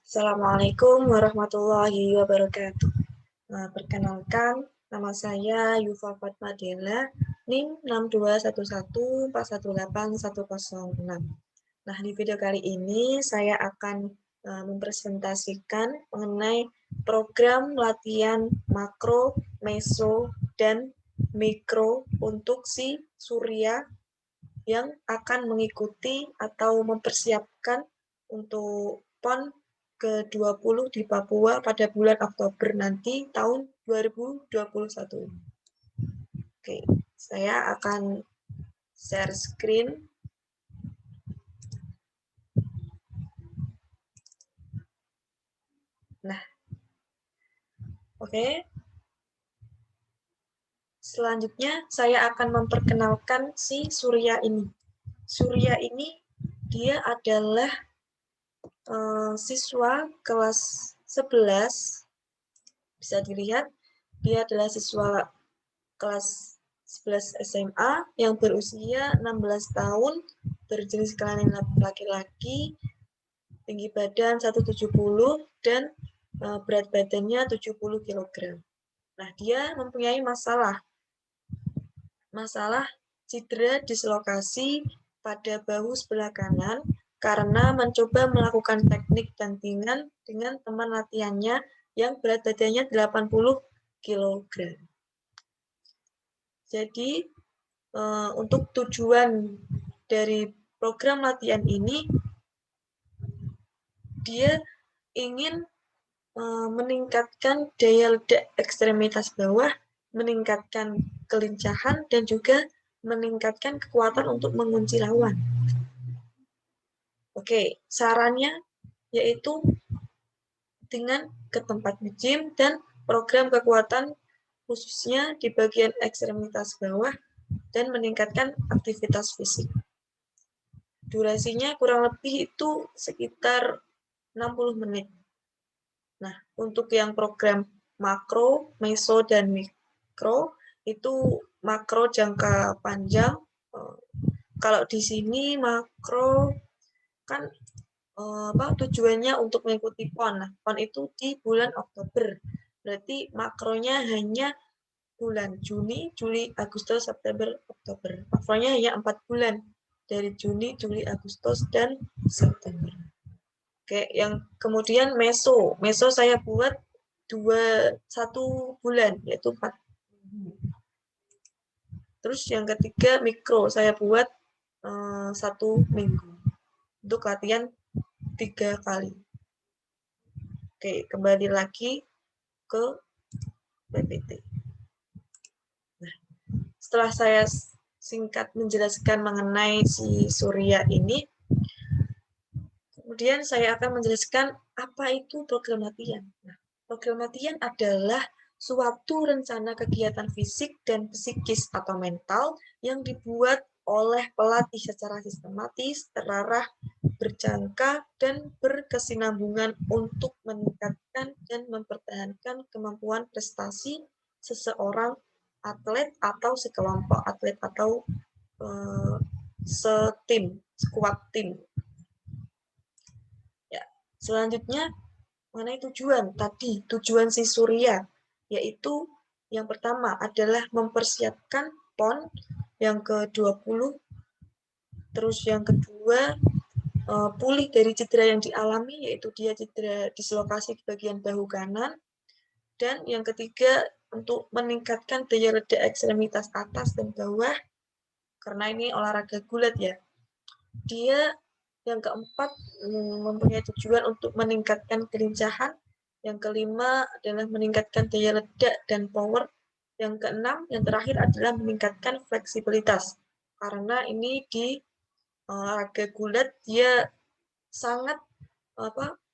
Assalamualaikum warahmatullahi wabarakatuh. Perkenalkan, nama saya Yufa Fatmadela, NIM 6211418106. Nah, di video kali ini saya akan mempresentasikan mengenai program latihan makro, meso, dan mikro untuk si Surya yang akan mengikuti atau mempersiapkan untuk PON ke-20 di Papua pada bulan Oktober nanti tahun 2021. Oke, saya akan share screen. Nah, oke. Selanjutnya saya akan memperkenalkan si Surya ini. Surya ini dia adalah siswa kelas 11. Bisa dilihat, dia adalah siswa kelas 11 SMA yang berusia 16 tahun, berjenis kelamin laki-laki, tinggi badan 170 dan berat badannya 70 kg. Nah, dia mempunyai masalah cedera dislokasi pada bahu sebelah kanan karena mencoba melakukan teknik bantingan dengan teman latihannya yang berat badannya 80 kg. Jadi, untuk tujuan dari program latihan ini, dia ingin meningkatkan daya ledak ekstremitas bawah, meningkatkan kelincahan, dan juga meningkatkan kekuatan untuk mengunci lawan. Oke, sarannya yaitu dengan ke tempat gym dan program kekuatan khususnya di bagian ekstremitas bawah dan meningkatkan aktivitas fisik. Durasinya kurang lebih itu sekitar 60 menit. Nah, untuk yang program makro, meso, dan mikro, itu makro jangka panjang. Kalau di sini makro kan tujuannya untuk mengikuti PON. Nah, PON itu di bulan Oktober. Berarti makronya hanya bulan Juni, Juli, Agustus, September, Oktober. Makronya hanya 4 bulan. Dari Juni, Juli, Agustus, dan September. Oke, yang kemudian meso. Meso saya buat 1 bulan, yaitu 4 minggu. Terus yang ketiga mikro, saya buat 1 minggu. Untuk latihan 3 kali. Oke, kembali lagi ke PPT. Nah, setelah saya singkat menjelaskan mengenai si Surya ini, kemudian saya akan menjelaskan apa itu program latihan. Nah, program latihan adalah suatu rencana kegiatan fisik dan psikis atau mental yang dibuat oleh pelatih secara sistematis, terarah, berjangka, dan berkesinambungan untuk meningkatkan dan mempertahankan kemampuan prestasi seseorang atlet atau sekelompok atlet atau setim, squad tim. Ya, selanjutnya mengenai tujuan tadi, tujuan si Surya, yaitu yang pertama adalah mempersiapkan PON yang ke-20, terus yang kedua pulih dari cedera yang dialami, yaitu dia cedera dislokasi di bagian bahu kanan, dan yang ketiga untuk meningkatkan daya ledak ekstremitas atas dan bawah, karena ini olahraga gulat ya. Dia yang keempat mempunyai tujuan untuk meningkatkan kelincahan, yang kelima adalah meningkatkan daya ledak dan power, yang keenam, yang terakhir adalah meningkatkan fleksibilitas, karena ini di olahraga gulat dia sangat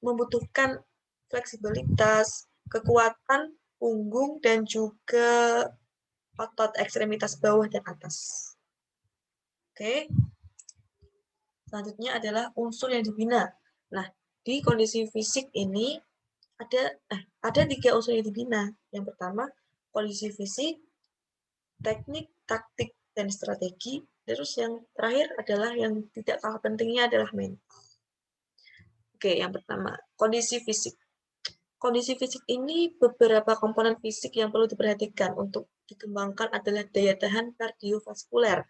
membutuhkan fleksibilitas, kekuatan punggung, dan juga otot ekstremitas bawah dan atas. Oke. Selanjutnya adalah unsur yang dibina. Nah, di kondisi fisik ini ada 3 unsur yang dibina. Yang pertama, kondisi fisik, teknik, taktik, dan strategi. Terus yang terakhir adalah yang tidak kalah pentingnya adalah mental. Oke, yang pertama, kondisi fisik. Kondisi fisik ini beberapa komponen fisik yang perlu diperhatikan untuk dikembangkan adalah daya tahan kardiovaskuler,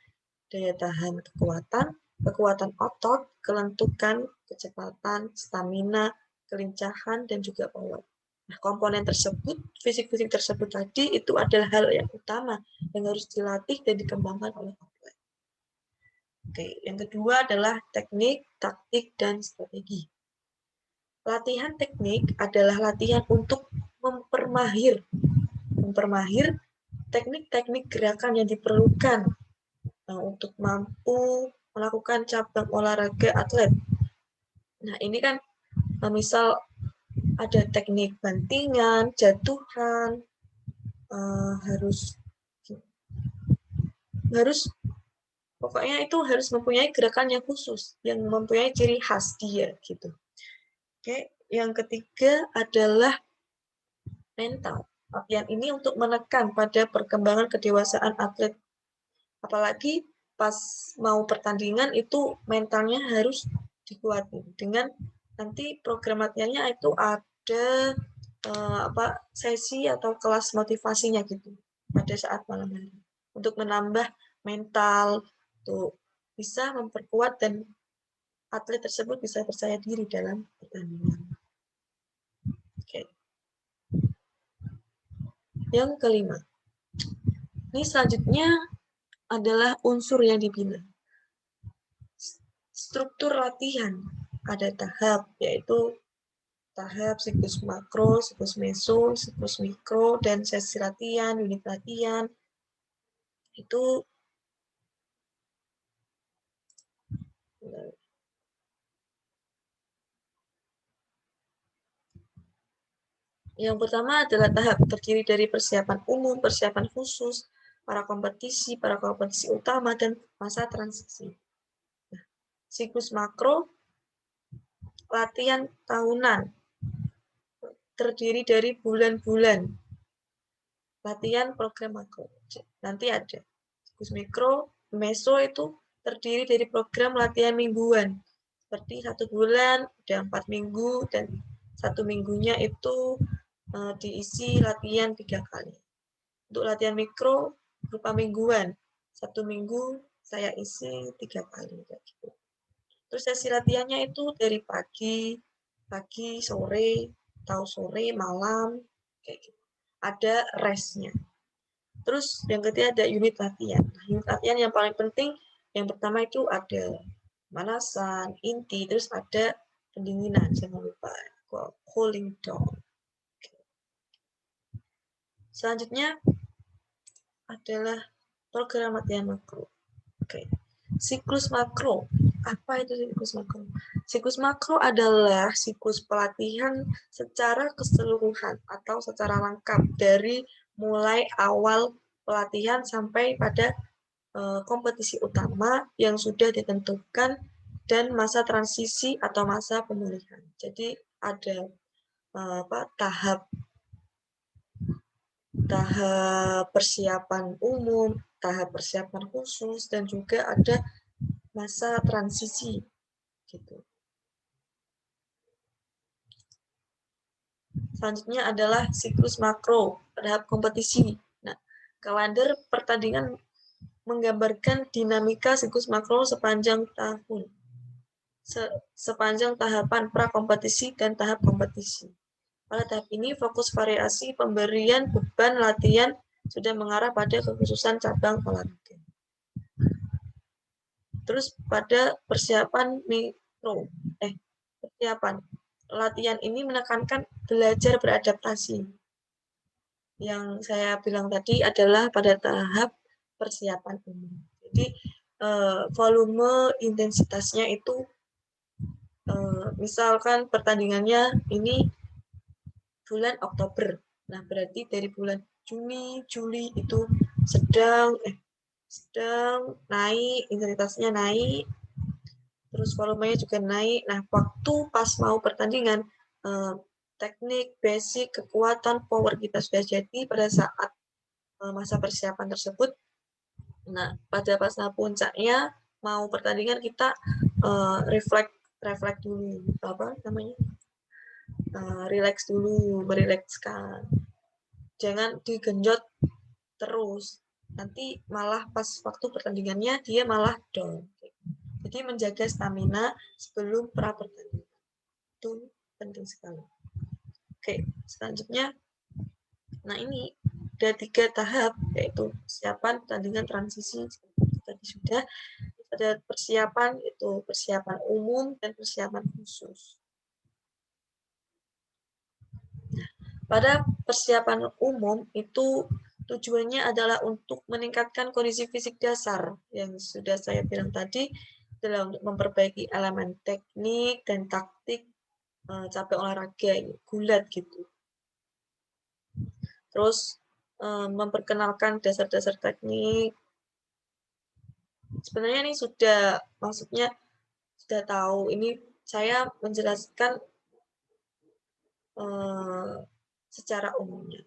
daya tahan kekuatan, kekuatan otot, kelentukan, kecepatan, stamina, kelincahan, dan juga power. Nah, komponen tersebut, fisik-fisik tersebut tadi itu adalah hal yang utama yang harus dilatih dan dikembangkan oleh atlet. Oke, yang kedua adalah teknik, taktik, dan strategi. Latihan teknik adalah latihan untuk mempermahir teknik-teknik gerakan yang diperlukan untuk mampu melakukan cabang olahraga atlet. Nah, ini kan misal ada teknik bantingan, jatuhan, harus pokoknya itu harus mempunyai gerakan yang khusus, yang mempunyai ciri khas dia gitu. Oke, yang ketiga adalah mental. Latihan ini untuk menekan pada perkembangan kedewasaan atlet. Apalagi pas mau pertandingan itu mentalnya harus dikuatin. Dengan nanti program latihannya itu ada sesi atau kelas motivasinya gitu pada saat malam hari. Untuk menambah mental, tuh bisa memperkuat dan atlet tersebut bisa percaya diri dalam pertandingan. Oke. Yang kelima, ini selanjutnya adalah unsur yang dibina. Struktur latihan ada tahap, yaitu tahap siklus makro, siklus meso, siklus mikro, dan sesi latihan, unit latihan. Itu yang pertama adalah tahap terdiri dari persiapan umum, persiapan khusus, para kompetisi utama, dan masa transisi. Nah, siklus makro, latihan tahunan, terdiri dari bulan-bulan. Latihan program makro. Nanti ada. Siklus mikro, meso itu terdiri dari program latihan mingguan. Seperti 1 bulan, ada 4 minggu, dan 1 minggunya itu diisi latihan 3 kali. Untuk latihan mikro berupa mingguan, 1 minggu saya isi 3 kali. Gitu. Terus sesi latihannya itu dari pagi, sore, atau sore, malam, kayak gitu. Ada restnya. Terus yang ketiga ada unit latihan. Nah, unit latihan yang paling penting, yang pertama itu ada pemanasan, inti, terus ada pendinginan, jangan lupa cooling down. Selanjutnya adalah program latihan makro. Oke. Siklus makro. Apa itu siklus makro? Siklus makro adalah siklus pelatihan secara keseluruhan atau secara lengkap dari mulai awal pelatihan sampai pada kompetisi utama yang sudah ditentukan dan masa transisi atau masa pemulihan. Jadi ada tahap persiapan umum, tahap persiapan khusus, dan juga ada masa transisi gitu. Selanjutnya adalah siklus makro, tahap kompetisi. Nah, kalender pertandingan menggambarkan dinamika siklus makro sepanjang tahun, sepanjang tahapan pra-kompetisi dan tahap kompetisi. Pada tahap ini, fokus variasi pemberian beban latihan sudah mengarah pada kekhususan cabang olahraga. Terus pada persiapan persiapan latihan ini menekankan belajar beradaptasi. Yang saya bilang tadi adalah pada tahap persiapan umum. Jadi volume intensitasnya itu misalkan pertandingannya ini bulan Oktober. Nah, berarti dari bulan Juni, Juli itu sedang naik, intensitasnya naik, terus volumenya juga naik. Nah, waktu pas mau pertandingan, teknik, basic, kekuatan, power kita sudah jadi pada saat masa persiapan tersebut. Nah, pada masa puncaknya mau pertandingan kita refleks dulu, apa namanya, relax dulu, merilekskan. Jangan digenjot terus, nanti malah pas waktu pertandingannya dia malah down. Jadi menjaga stamina sebelum pra pertandingan itu penting sekali. Oke, selanjutnya, nah ini ada 3 tahap, yaitu persiapan, pertandingan, transisi. Tadi sudah ada persiapan, itu persiapan umum dan persiapan khusus. Pada persiapan umum itu tujuannya adalah untuk meningkatkan kondisi fisik dasar yang sudah saya bilang tadi, dalam memperbaiki elemen teknik dan taktik capek olahraga, gulat gitu. Terus memperkenalkan dasar-dasar teknik. Sebenarnya ini sudah, maksudnya sudah tahu. Ini saya menjelaskan secara umumnya.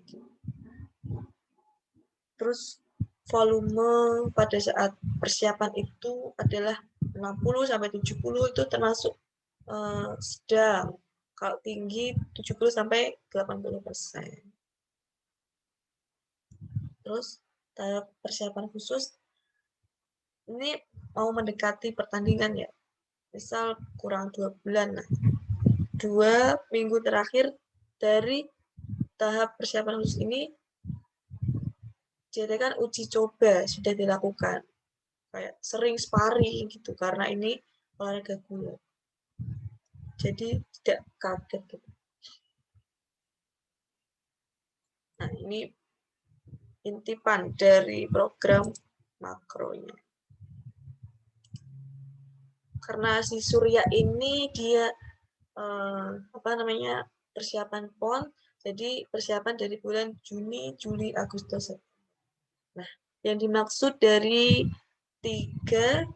Terus volume pada saat persiapan itu adalah 60-70, itu termasuk sedang. Kalau tinggi 70-80%. Terus tahap persiapan khusus ini mau mendekati pertandingan ya. Misal kurang 2 bulan. Nah, 2 minggu terakhir dari tahap persiapan khusus ini diadakan uji coba, sudah dilakukan. Kayak sering sparring gitu, karena ini olahraga gulat. Jadi tidak kaget gitu. Nah, ini intipan dari program makronya. Karena si Surya ini dia persiapan PON, jadi persiapan dari bulan Juni, Juli, Agustus. Nah, yang dimaksud dari 3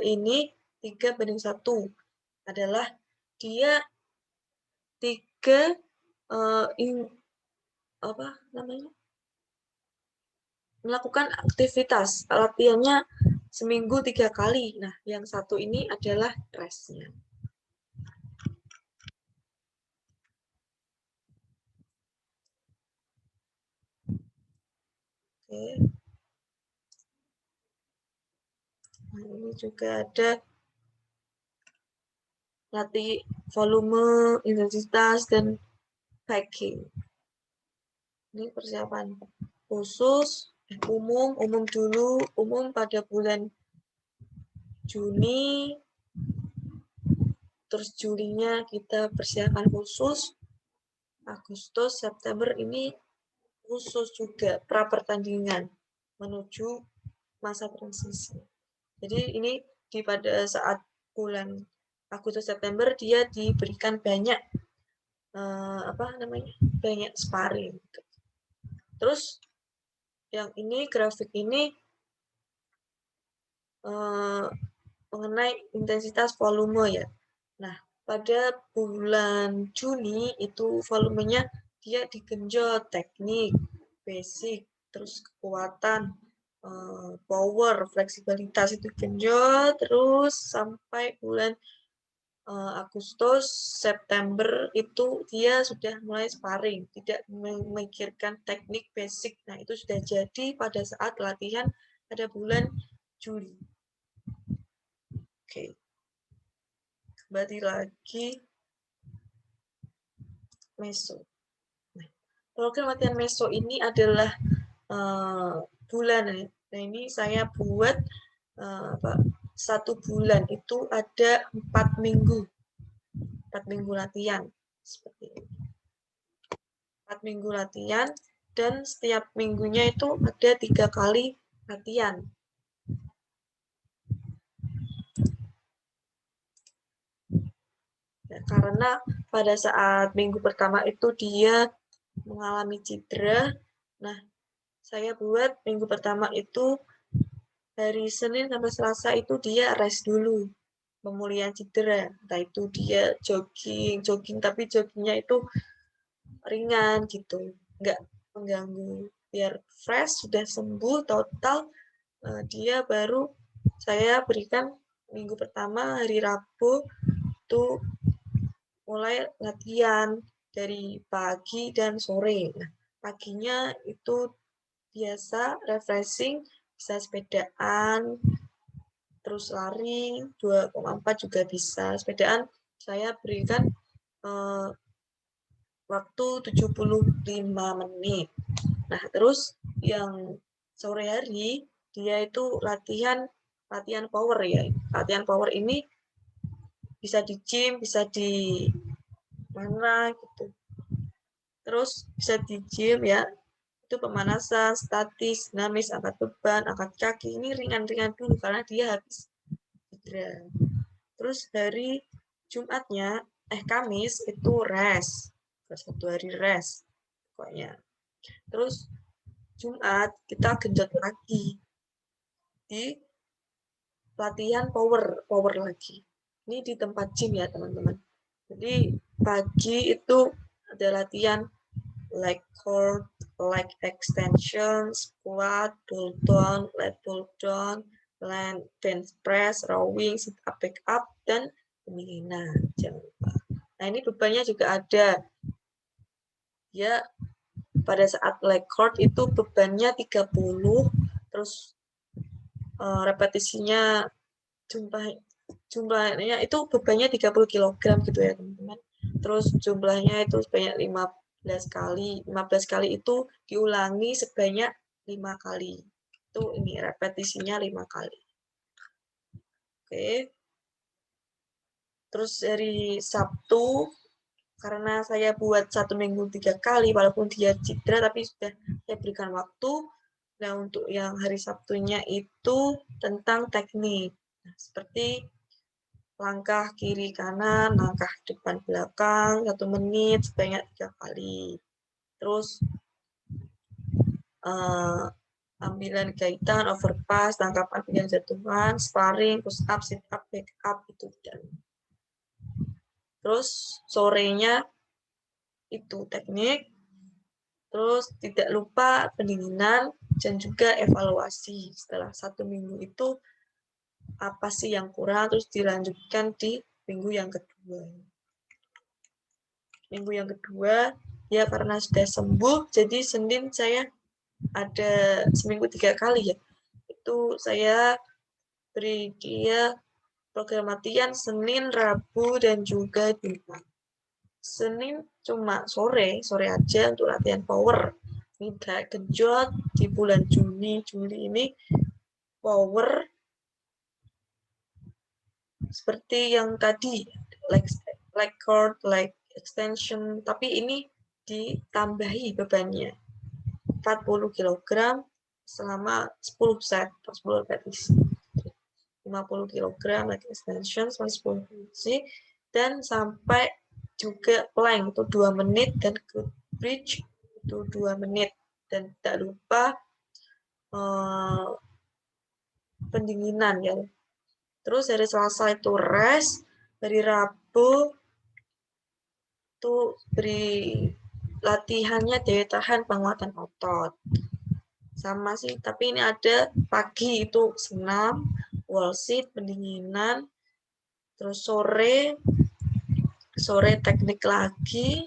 ini 3:1 adalah dia 3 melakukan aktivitas latihannya seminggu 3 kali. Nah, yang satu ini adalah restnya. Oke. Nah, ini juga ada latih volume, intensitas, dan packing. Ini persiapan khusus, umum dulu, umum pada bulan Juni, terus Julinya kita persiapan khusus, Agustus, September ini khusus juga pra pertandingan menuju masa transisi. Jadi ini pada saat bulan Agustus September dia diberikan banyak banyak sparring. Terus yang ini grafik ini mengenai intensitas volume ya. Nah, pada bulan Juni itu volumenya dia digenjot teknik, basic, terus kekuatan, power, fleksibilitas itu genjot terus sampai bulan Agustus, September itu dia sudah mulai sparring, tidak memikirkan teknik basic. Nah, itu sudah jadi pada saat latihan pada bulan Juli. Oke. Kembali lagi meso. Nah, program latihan meso ini adalah bulan. Nah, ini saya buat 1 bulan itu ada 4 minggu. 4 minggu latihan seperti ini. 4 minggu latihan dan setiap minggunya itu ada 3 kali latihan. Ya, karena pada saat minggu pertama itu dia mengalami cedera. Nah, saya buat minggu pertama itu hari Senin sampai Selasa itu dia rest dulu, pemulihan cedera. Entah itu dia jogging, tapi joggingnya itu ringan gitu, nggak mengganggu biar fresh, sudah sembuh total, dia baru saya berikan minggu pertama hari Rabu itu mulai latihan dari pagi dan sore. Nah, paginya itu biasa refreshing, bisa sepedaan, terus lari 2,4 juga bisa. Sepedaan saya berikan waktu 75 menit. Nah, terus yang sore hari dia itu latihan power ya. Latihan power ini bisa di gym, bisa di mana gitu. Terus bisa di gym ya. Itu pemanasan, statis, dinamis, angkat beban, angkat kaki. Ini ringan-ringan dulu karena dia habis cedera. Terus hari Jumatnya, Kamis itu rest. Satu hari rest pokoknya. Terus Jumat kita genjot lagi di latihan power lagi. Ini di tempat gym ya teman-teman. Jadi pagi itu ada latihan leg curl, leg extension, squat, pull down, lat pull down, bench press, rowing, sit up, back up, dan pendinginan. Jangan lupa. Nah ini bebannya juga ada. Ya pada saat leg curl itu bebannya 30, terus repetisinya jumlahnya itu bebannya 30 kg gitu ya teman-teman. Terus jumlahnya itu sebanyak 15 kali. 15 kali itu diulangi sebanyak 5 kali. Itu ini repetisinya 5 kali. Oke. Terus hari Sabtu, karena saya buat 1 minggu 3 kali, walaupun dia cedera, tapi sudah saya berikan waktu. Nah, untuk yang hari Sabtunya itu tentang teknik. Nah, seperti langkah kiri kanan, langkah depan belakang, 1 menit sebanyak 3 kali. Terus ambilan gaitan, overpass, tangkapan pilihan jatuhan, sparring, push up, sit up, back up, itu dan. Terus sorenya itu teknik, terus tidak lupa pendinginan dan juga evaluasi. Setelah 1 minggu itu apa sih yang kurang, terus dilanjutkan di minggu yang kedua. Minggu yang kedua, ya karena sudah sembuh, jadi Senin saya ada seminggu 3 kali ya. Itu saya beri dia program latihan Senin, Rabu, dan juga Jumat. Senin cuma sore aja untuk latihan power. Ini genjot di bulan Juli ini power seperti yang tadi, leg curl, leg extension, tapi ini ditambahi bebannya 40 kg selama 10 set atau 10 repetisi. 50 kg leg extension selama 10 repetisi dan sampai juga plank itu 2 menit dan glute bridge itu 2 menit dan tidak lupa pendinginan ya. Terus hari Selasa itu rest, hari Rabu itu beri latihannya daya tahan penguatan otot. Sama sih, tapi ini ada pagi itu senam, wall sit, pendinginan, terus sore teknik lagi,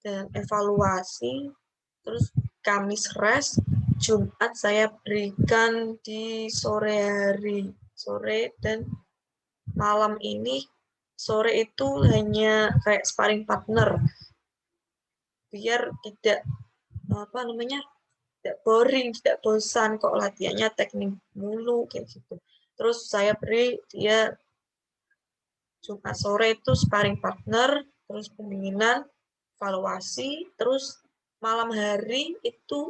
dan evaluasi, terus Kamis rest, Jumat saya berikan di sore hari, sore dan malam ini. Sore itu hanya kayak sparring partner, biar tidak tidak boring, tidak bosan kok latihannya teknik mulu kayak gitu. Terus saya beri dia Jumat sore itu sparring partner, terus pendinginan, evaluasi, terus malam hari itu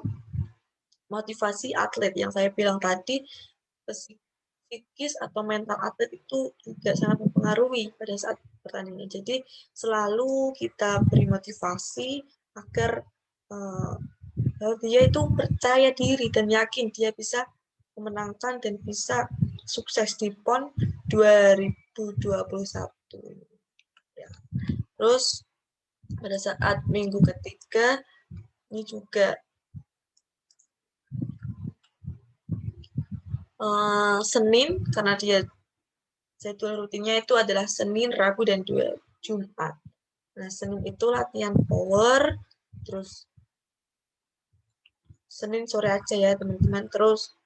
motivasi atlet yang saya bilang tadi, psikis atau mental atlet itu juga sangat mempengaruhi pada saat pertandingan. Jadi selalu kita beri motivasi agar dia itu percaya diri dan yakin dia bisa memenangkan dan bisa sukses di PON 2021. Ya. Terus pada saat minggu ketiga ini juga Senin, karena dia jadwal rutinnya itu adalah Senin, Rabu, dan Jumat. Nah, Senin itu latihan power, terus Senin sore aja ya teman-teman. Terus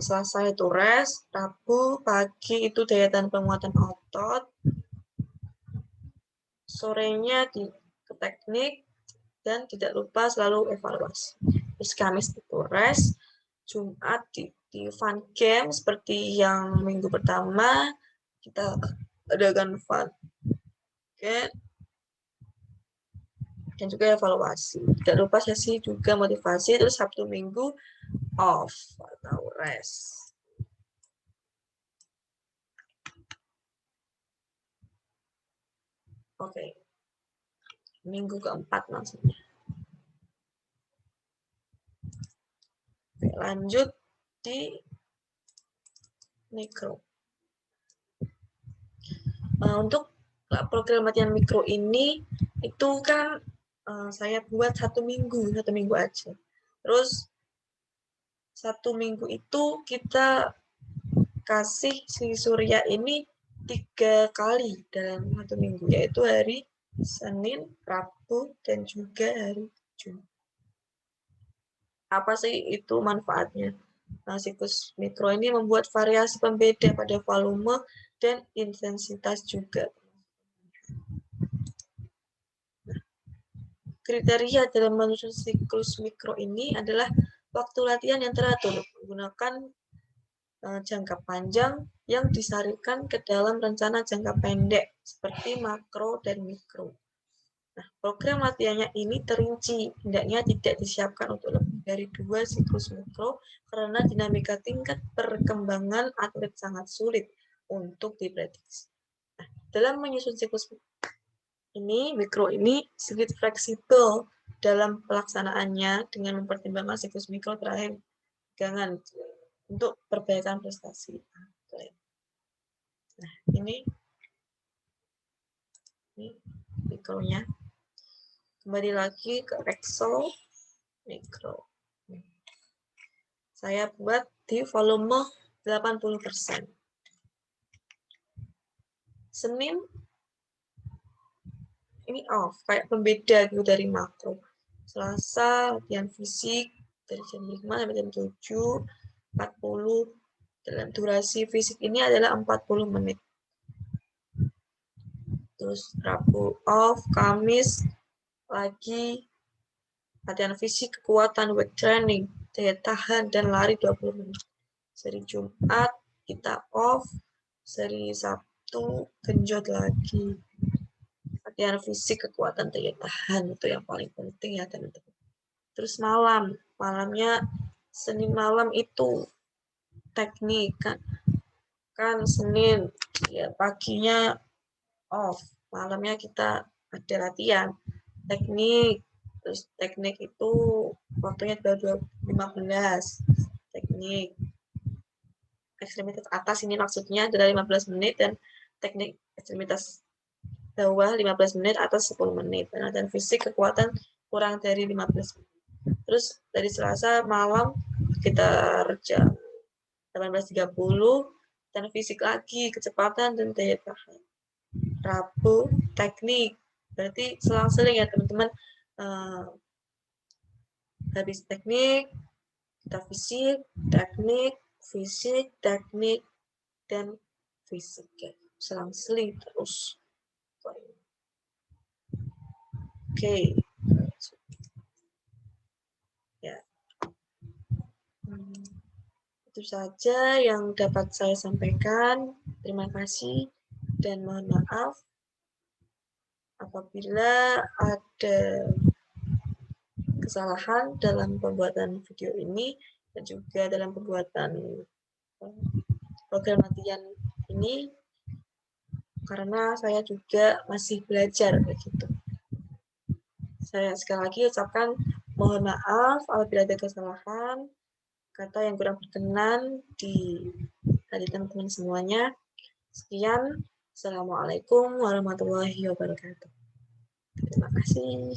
Selasa itu rest, Rabu pagi itu daya tahan penguatan otot, sorenya ke teknik, dan tidak lupa selalu evaluasi. Terus Kamis itu rest, Jumat di fun game seperti yang minggu pertama kita adakan fun game dan juga evaluasi. Tidak lupa sesi juga motivasi. Terus Sabtu Minggu off atau rest. Oke, minggu keempat maksudnya. Oke, lanjut di mikro. Untuk program latihan mikro ini itu kan saya buat satu minggu aja. Terus satu minggu itu kita kasih si Surya ini 3 kali dalam satu minggu, yaitu hari Senin, Rabu, dan juga hari Jumat. Apa sih itu manfaatnya? Nah, siklus mikro ini membuat variasi pembeda pada volume dan intensitas juga. Kriteria dalam menyusun siklus mikro ini adalah waktu latihan yang teratur, menggunakan jangka panjang yang disarikan ke dalam rencana jangka pendek, seperti makro dan mikro. Nah, program latihannya ini terinci, hendaknya tidak disiapkan untuk lebih dari 2 siklus mikro, karena dinamika tingkat perkembangan atlet sangat sulit untuk diprediksi. Nah, dalam menyusun siklus ini, mikro ini sedikit fleksibel dalam pelaksanaannya dengan mempertimbangkan siklus mikro terakhir pegangan untuk perbaikan prestasi. Nah, ini mikronya. Kembali lagi ke Excel mikro. Saya buat di volume 80%. Senin ini off, kayak pembeda gitu dari makro. Selasa latihan fisik dari jam 5 sampai jam 7, 40. Dalam durasi fisik ini adalah 40 menit. Terus Rabu off, Kamis lagi latihan fisik, kekuatan, weight training, daya tahan, dan lari 20 menit. Seri Jumat kita off, seri Sabtu genjot lagi. Latihan fisik, kekuatan, daya tahan, itu yang paling penting ya teman-teman. Terus malamnya Senin malam itu teknik kan Senin ya paginya off, malamnya kita ada latihan teknik. Terus teknik itu waktunya 15 teknik ekstremitas atas ini maksudnya adalah 15 menit dan teknik ekstremitas bawah 15 menit atas 10 menit. Dan fisik kekuatan kurang dari 15 menit. Terus dari Selasa malam kita jam 18.30 dan fisik lagi, kecepatan dan daya tahan. Rabu teknik, berarti selang-seling ya teman-teman. Habis teknik, kita fisik, teknik, dan fisik ya. Selang-seling terus. Oke. Ya. Itu saja yang dapat saya sampaikan. Terima kasih dan mohon maaf apabila ada kesalahan dalam pembuatan video ini dan juga dalam pembuatan program latihan ini, karena saya juga masih belajar begitu. Saya sekali lagi ucapkan mohon maaf apabila ada kesalahan, kata yang kurang berkenan di hati teman-teman semuanya. Sekian, Assalamualaikum warahmatullahi wabarakatuh. Terima kasih.